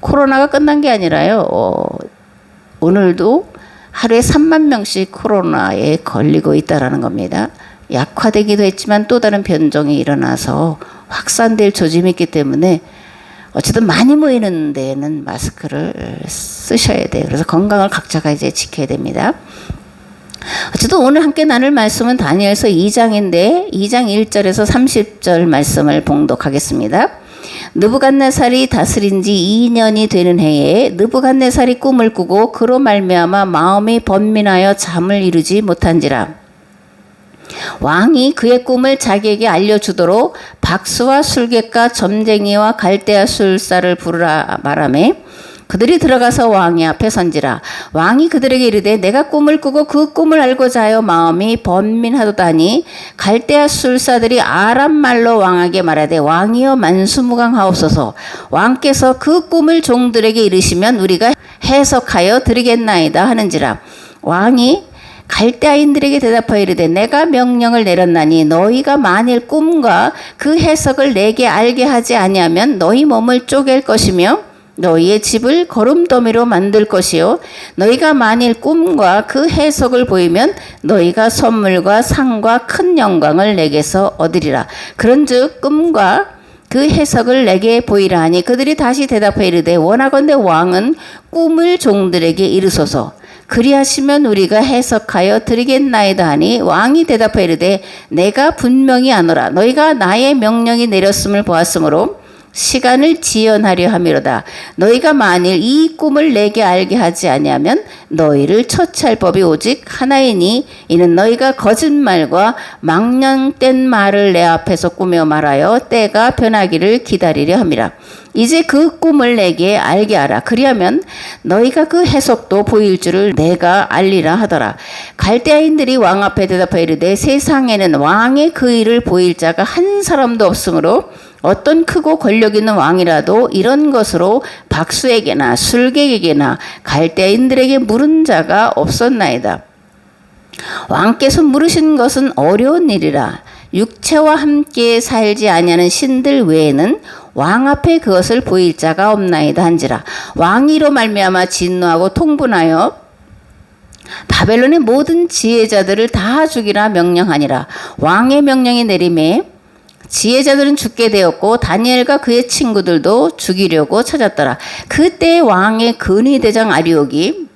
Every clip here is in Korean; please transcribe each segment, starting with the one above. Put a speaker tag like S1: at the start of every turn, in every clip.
S1: 코로나가 끝난 게 아니라요. 오늘도 하루에 3만 명씩 코로나에 걸리고 있다라는 겁니다. 약화되기도 했지만 또 다른 변종이 일어나서 확산될 조짐이 있기 때문에 어쨌든 많이 모이는 데에는 마스크를 쓰셔야 돼요. 그래서 건강을 각자가 이제 지켜야 됩니다. 어쨌든 오늘 함께 나눌 말씀은 다니엘서 2장인데 2장 1절에서 30절 말씀을 봉독하겠습니다. 느부갓네살이 다스린 지 2년이 되는 해에 느부갓네살이 꿈을 꾸고 그로 말미암아 마음이 번민하여 잠을 이루지 못한지라. 왕이 그의 꿈을 자기에게 알려주도록 박수와 술객과 점쟁이와 갈대아 술사를 부르라 말하매 그들이 들어가서 왕의 앞에 선지라. 왕이 그들에게 이르되 내가 꿈을 꾸고 그 꿈을 알고자 하여 마음이 번민하도다니 갈대아 술사들이 아람 말로 왕에게 말하되 왕이여 만수무강하옵소서. 왕께서 그 꿈을 종들에게 이르시면 우리가 해석하여 드리겠나이다 하는지라. 왕이 갈대아인들에게 대답하여 이르되 내가 명령을 내렸나니 너희가 만일 꿈과 그 해석을 내게 알게 하지 아니하면 너희 몸을 쪼갤 것이며 너희의 집을 거름더미로 만들 것이요 너희가 만일 꿈과 그 해석을 보이면 너희가 선물과 상과 큰 영광을 내게서 얻으리라. 그런즉 꿈과 그 해석을 내게 보이라 하니 그들이 다시 대답하여 이르되 원하건대 왕은 꿈을 종들에게 이르소서. 그리하시면 우리가 해석하여 드리겠나이다 하니 왕이 대답하여 이르되 내가 분명히 아노라. 너희가 나의 명령이 내렸음을 보았으므로 시간을 지연하려 함이로다. 너희가 만일 이 꿈을 내게 알게 하지 아니하면 너희를 처치할 법이 오직 하나이니 이는 너희가 거짓말과 망령된 말을 내 앞에서 꾸며 말하여 때가 변하기를 기다리려 함이라. 이제 그 꿈을 내게 알게 하라. 그리하면 너희가 그 해석도 보일 줄을 내가 알리라 하더라. 갈대아인들이 왕 앞에 대답하여 이르되 세상에는 왕의 그 일을 보일 자가 한 사람도 없으므로 어떤 크고 권력 있는 왕이라도 이런 것으로 박수에게나 술객에게나 갈대아인들에게 물은 자가 없었나이다. 왕께서 물으신 것은 어려운 일이라. 육체와 함께 살지 아니하는 신들 외에는 왕 앞에 그것을 보일 자가 없나이다 한지라. 왕이 이로 말미암아 진노하고 통분하여 바벨론의 모든 지혜자들을 다 죽이라 명령하니라. 왕의 명령이 내림에 지혜자들은 죽게 되었고 다니엘과 그의 친구들도 죽이려고 찾았더라. 그때 왕의 근위대장 아리옥이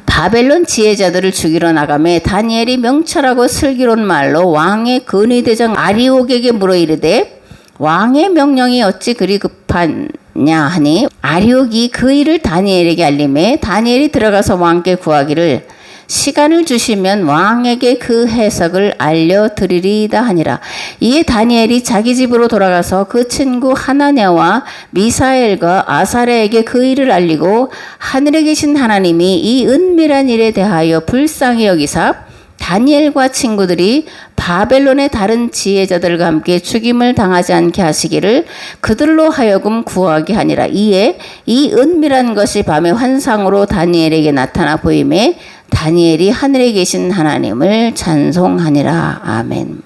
S1: 바벨론 지혜자들을 죽이러 나가매 다니엘이 명철하고 슬기로운 말로 왕의 근위대장 아리옥에게 물어 이르되 왕의 명령이 어찌 그리 급하냐 하니 아리옥이 그 일을 다니엘에게 알림해 다니엘이 들어가서 왕께 구하기를 시간을 주시면 왕에게 그 해석을 알려드리리이다 하니라. 이에 다니엘이 자기 집으로 돌아가서 그 친구 하나냐와 미사엘과 아사랴에게 그 일을 알리고 하늘에 계신 하나님이 이 은밀한 일에 대하여 불쌍히 여기사 다니엘과 친구들이 바벨론의 다른 지혜자들과 함께 죽임을 당하지 않게 하시기를 그들로 하여금 구하게 하니라. 이에 이 은밀한 것이 밤의 환상으로 다니엘에게 나타나 보임에 다니엘이 하늘에 계신 하나님을 찬송하니라. 아멘.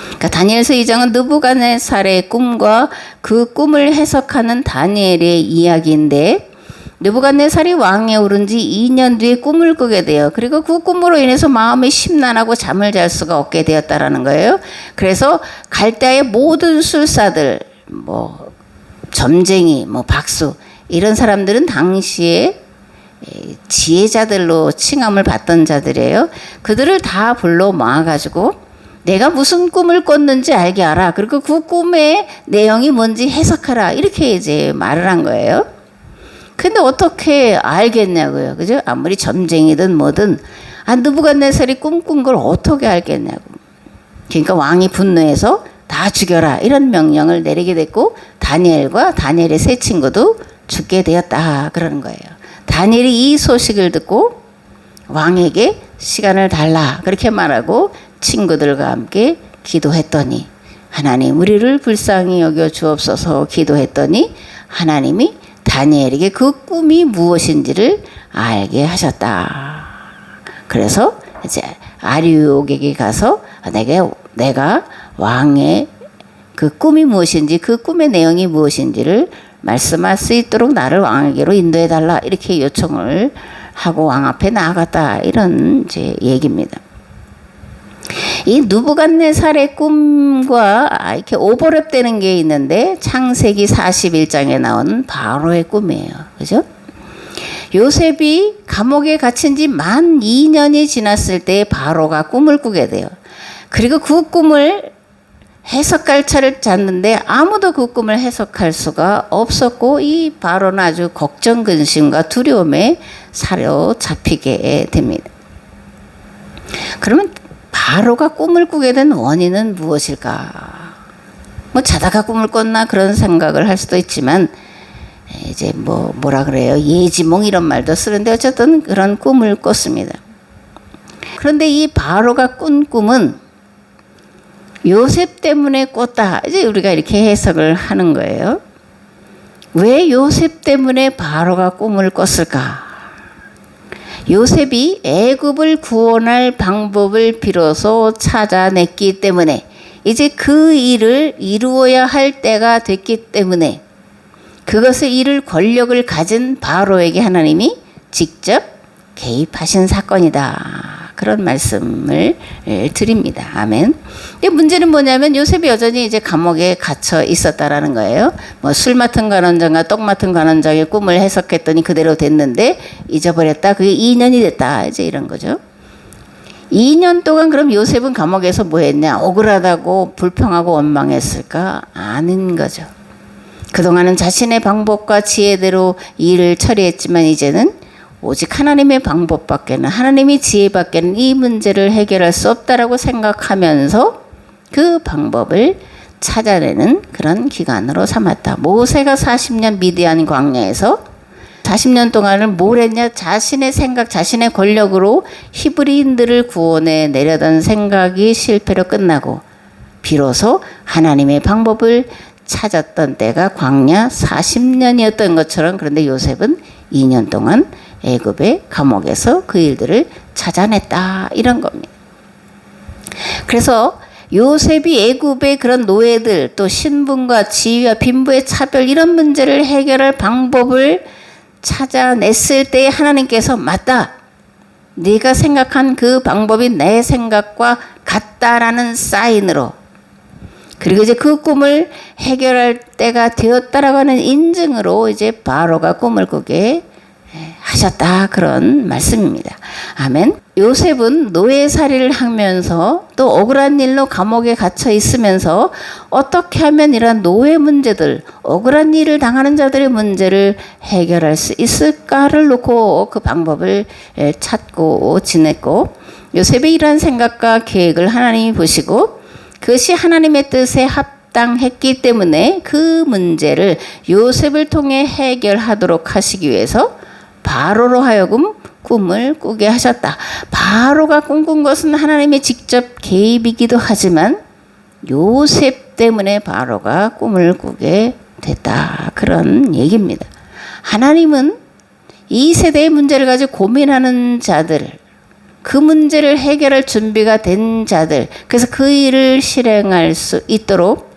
S1: 그러니까 다니엘서 2장은 느부갓네살의 꿈과 그 꿈을 해석하는 다니엘의 이야기인데 느부갓네살이 왕에 오른 지 2년 뒤에 꿈을 꾸게 돼요. 그리고 그 꿈으로 인해서 마음이 심란하고 잠을 잘 수가 없게 되었다라는 거예요. 그래서 갈대아의 모든 술사들, 점쟁이, 박수 이런 사람들은 당시에 지혜자들로 칭함을 받던 자들이에요. 그들을 다 불러 모아가지고 내가 무슨 꿈을 꿨는지 알게 하라. 그리고 그 꿈의 내용이 뭔지 해석하라. 이렇게 이제 말을 한 거예요. 근데 어떻게 알겠냐고요. 그죠? 아무리 점쟁이든 뭐든 느부갓네살이 꿈꾼 걸 어떻게 알겠냐고. 그러니까 왕이 분노해서 다 죽여라. 이런 명령을 내리게 됐고 다니엘과 다니엘의 세 친구도 죽게 되었다. 그러는 거예요. 다니엘이 이 소식을 듣고 왕에게 시간을 달라 그렇게 말하고 친구들과 함께 기도했더니 하나님 우리를 불쌍히 여겨 주옵소서 기도했더니 하나님이 다니엘에게 그 꿈이 무엇인지를 알게 하셨다. 그래서 이제 아리옥에게 가서 내가 왕의 그 꿈이 무엇인지 그 꿈의 내용이 무엇인지를 말씀할 수 있도록 나를 왕에게로 인도해달라 이렇게 요청을 하고 왕 앞에 나아갔다 이런 이제 얘기입니다. 이 느부갓네살의 꿈과 이렇게 오버랩되는 게 있는데 창세기 41장에 나오는 바로의 꿈이에요. 그죠? 요셉이 감옥에 갇힌 지 만 2년이 지났을 때 바로가 꿈을 꾸게 돼요. 그리고 그 꿈을 해석할 차를 잤는데 아무도 그 꿈을 해석할 수가 없었고 이 바로는 아주 걱정, 근심과 두려움에 사로잡히게 됩니다. 그러면 바로가 꿈을 꾸게 된 원인은 무엇일까? 뭐 자다가 꿈을 꿨나 그런 생각을 할 수도 있지만 이제 뭐라 그래요? 예지몽 이런 말도 쓰는데 어쨌든 그런 꿈을 꿨습니다. 그런데 이 바로가 꾼 꿈은 요셉 때문에 꿨다. 이제 우리가 이렇게 해석을 하는 거예요. 왜 요셉 때문에 바로가 꿈을 꿨을까? 요셉이 애굽을 구원할 방법을 비로소 찾아냈기 때문에 이제 그 일을 이루어야 할 때가 됐기 때문에 그것을 이룰 권력을 가진 바로에게 하나님이 직접 개입하신 사건이다. 그런 말씀을 드립니다. 아멘. 문제는 뭐냐면 요셉이 여전히 이제 감옥에 갇혀 있었다라는 거예요. 뭐 술 맡은 관원장과 떡 맡은 관원장의 꿈을 해석했더니 그대로 됐는데 잊어버렸다. 그게 2년이 됐다. 이제 이런 거죠. 2년 동안 그럼 요셉은 감옥에서 뭐 했냐? 억울하다고 불평하고 원망했을까? 아닌 거죠. 그동안은 자신의 방법과 지혜대로 일을 처리했지만 이제는 오직 하나님의 방법밖에는 하나님의 지혜밖에는 이 문제를 해결할 수 없다라고 생각하면서 그 방법을 찾아내는 그런 기간으로 삼았다. 모세가 40년 미디안 광야에서 40년 동안을 뭘 했냐? 자신의 생각, 자신의 권력으로 히브리인들을 구원해 내려던 생각이 실패로 끝나고 비로소 하나님의 방법을 찾았던 때가 광야 40년이었던 것처럼 그런데 요셉은 2년 동안 애굽의 감옥에서 그 일들을 찾아냈다 이런 겁니다. 그래서 요셉이 애굽의 그런 노예들 또 신분과 지위와 빈부의 차별 이런 문제를 해결할 방법을 찾아냈을 때 하나님께서 맞다. 네가 생각한 그 방법이 내 생각과 같다라는 사인으로 그리고 이제 그 꿈을 해결할 때가 되었다라고 하는 인증으로 이제 바로가 꿈을 꾸게 하셨다 그런 말씀입니다. 아멘. 요셉은 노예살이를 하면서 또 억울한 일로 감옥에 갇혀 있으면서 어떻게 하면 이러한 노예 문제들 억울한 일을 당하는 자들의 문제를 해결할 수 있을까를 놓고 그 방법을 찾고 지냈고 요셉의 이러한 생각과 계획을 하나님이 보시고 그것이 하나님의 뜻에 합당했기 때문에 그 문제를 요셉을 통해 해결하도록 하시기 위해서 바로로 하여금 꿈을 꾸게 하셨다. 바로가 꿈꾼 것은 하나님의 직접 개입이기도 하지만 요셉 때문에 바로가 꿈을 꾸게 됐다. 그런 얘기입니다. 하나님은 이 세대의 문제를 가지고 고민하는 자들 그 문제를 해결할 준비가 된 자들 그래서 그 일을 실행할 수 있도록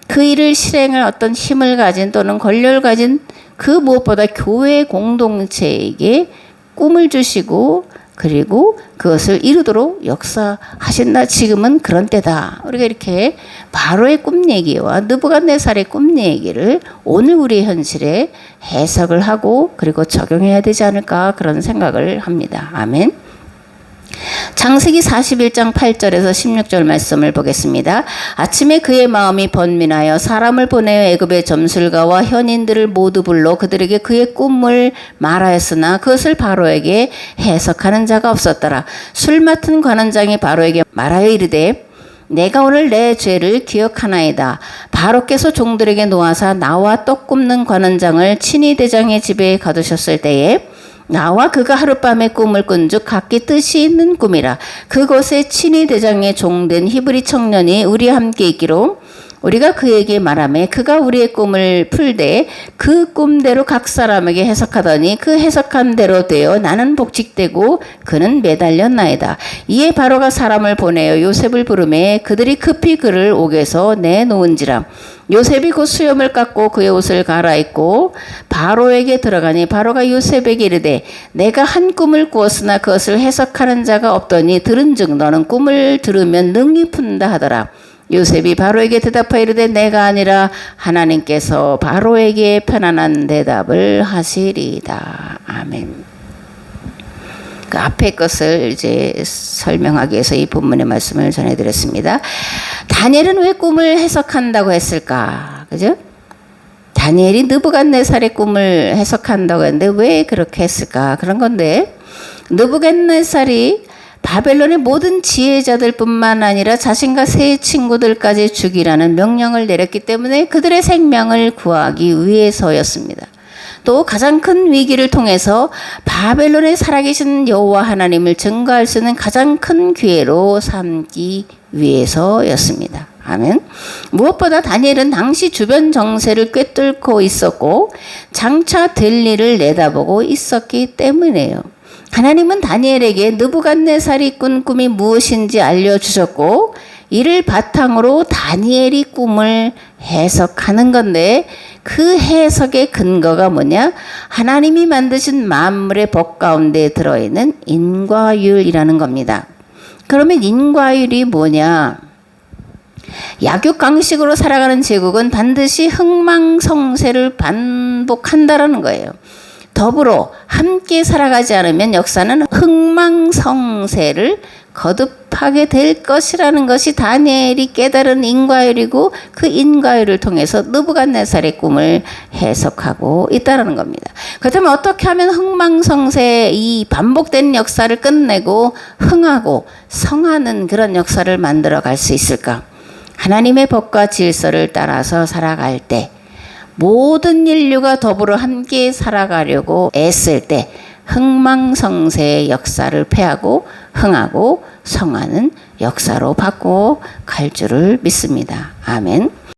S1: 그 일을 실행할 어떤 힘을 가진 또는 권력을 가진 그 무엇보다 교회 공동체에게 꿈을 주시고 그리고 그것을 이루도록 역사하신다. 지금은 그런 때다. 우리가 이렇게 바로의 꿈 얘기와 느부갓네살의 꿈 얘기를 오늘 우리 현실에 해석을 하고 그리고 적용해야 되지 않을까 그런 생각을 합니다. 아멘. 창세기 41장 8절에서 16절 말씀을 보겠습니다. 아침에 그의 마음이 번민하여 사람을 보내어 애굽의 점술가와 현인들을 모두 불러 그들에게 그의 꿈을 말하였으나 그것을 바로에게 해석하는 자가 없었더라. 술 맡은 관원장이 바로에게 말하여 이르되 내가 오늘 내 죄를 기억하나이다. 바로께서 종들에게 놓아사 나와 떡 굽는 관원장을 친히 대장의 집에 가두셨을 때에 나와 그가 하룻밤에 꿈을 꾼즉 각기 뜻이 있는 꿈이라. 그곳에 친히 대장의 종된 히브리 청년이 우리와 함께 있기로 우리가 그에게 말하매 그가 우리의 꿈을 풀되 그 꿈대로 각 사람에게 해석하더니 그 해석한 대로 되어 나는 복직되고 그는 매달렸나이다. 이에 바로가 사람을 보내어 요셉을 부르매 그들이 급히 그를 옥에서 내놓은지라. 요셉이 곧 수염을 깎고 그의 옷을 갈아입고 바로에게 들어가니 바로가 요셉에게 이르되 내가 한 꿈을 꾸었으나 그것을 해석하는 자가 없더니 들은즉 너는 꿈을 들으면 능히 푼다 하더라. 요셉이 바로에게 대답하여 이르되 내가 아니라 하나님께서 바로에게 편안한 대답을 하시리이다. 아멘. 그 앞에 것을 이제 설명하기 위해서 이 본문의 말씀을 전해드렸습니다. 다니엘은 왜 꿈을 해석한다고 했을까? 그죠? 다니엘이 느부갓네살의 꿈을 해석한다고 했는데 왜 그렇게 했을까? 그런 건데 느부갓네살이 바벨론의 모든 지혜자들뿐만 아니라 자신과 세 친구들까지 죽이라는 명령을 내렸기 때문에 그들의 생명을 구하기 위해서였습니다. 또 가장 큰 위기를 통해서 바벨론에 살아계신 여호와 하나님을 증거할 수 있는 가장 큰 기회로 삼기 위해서였습니다. 아멘. 무엇보다 다니엘은 당시 주변 정세를 꿰뚫고 있었고 장차 될 일을 내다보고 있었기 때문이에요. 하나님은 다니엘에게 느부갓네살이 꾼 꿈이 무엇인지 알려주셨고 이를 바탕으로 다니엘이 꿈을 해석하는 건데 그 해석의 근거가 뭐냐? 하나님이 만드신 만물의 법 가운데 들어있는 인과율이라는 겁니다. 그러면 인과율이 뭐냐? 약육강식으로 살아가는 제국은 반드시 흥망성쇠를 반복한다라는 거예요. 더불어 함께 살아가지 않으면 역사는 흥망성쇠를 거듭하게 될 것이라는 것이 다니엘이 깨달은 인과율이고 그 인과율을 통해서 느부갓네살의 꿈을 해석하고 있다는 겁니다. 그렇다면 어떻게 하면 흥망성쇠 이 반복된 역사를 끝내고 흥하고 성하는 그런 역사를 만들어 갈 수 있을까? 하나님의 법과 질서를 따라서 살아갈 때 모든 인류가 더불어 함께 살아가려고 애쓸 때 흥망성쇠의 역사를 폐하고 흥하고 성하는 역사로 바꾸어 갈 줄을 믿습니다. 아멘.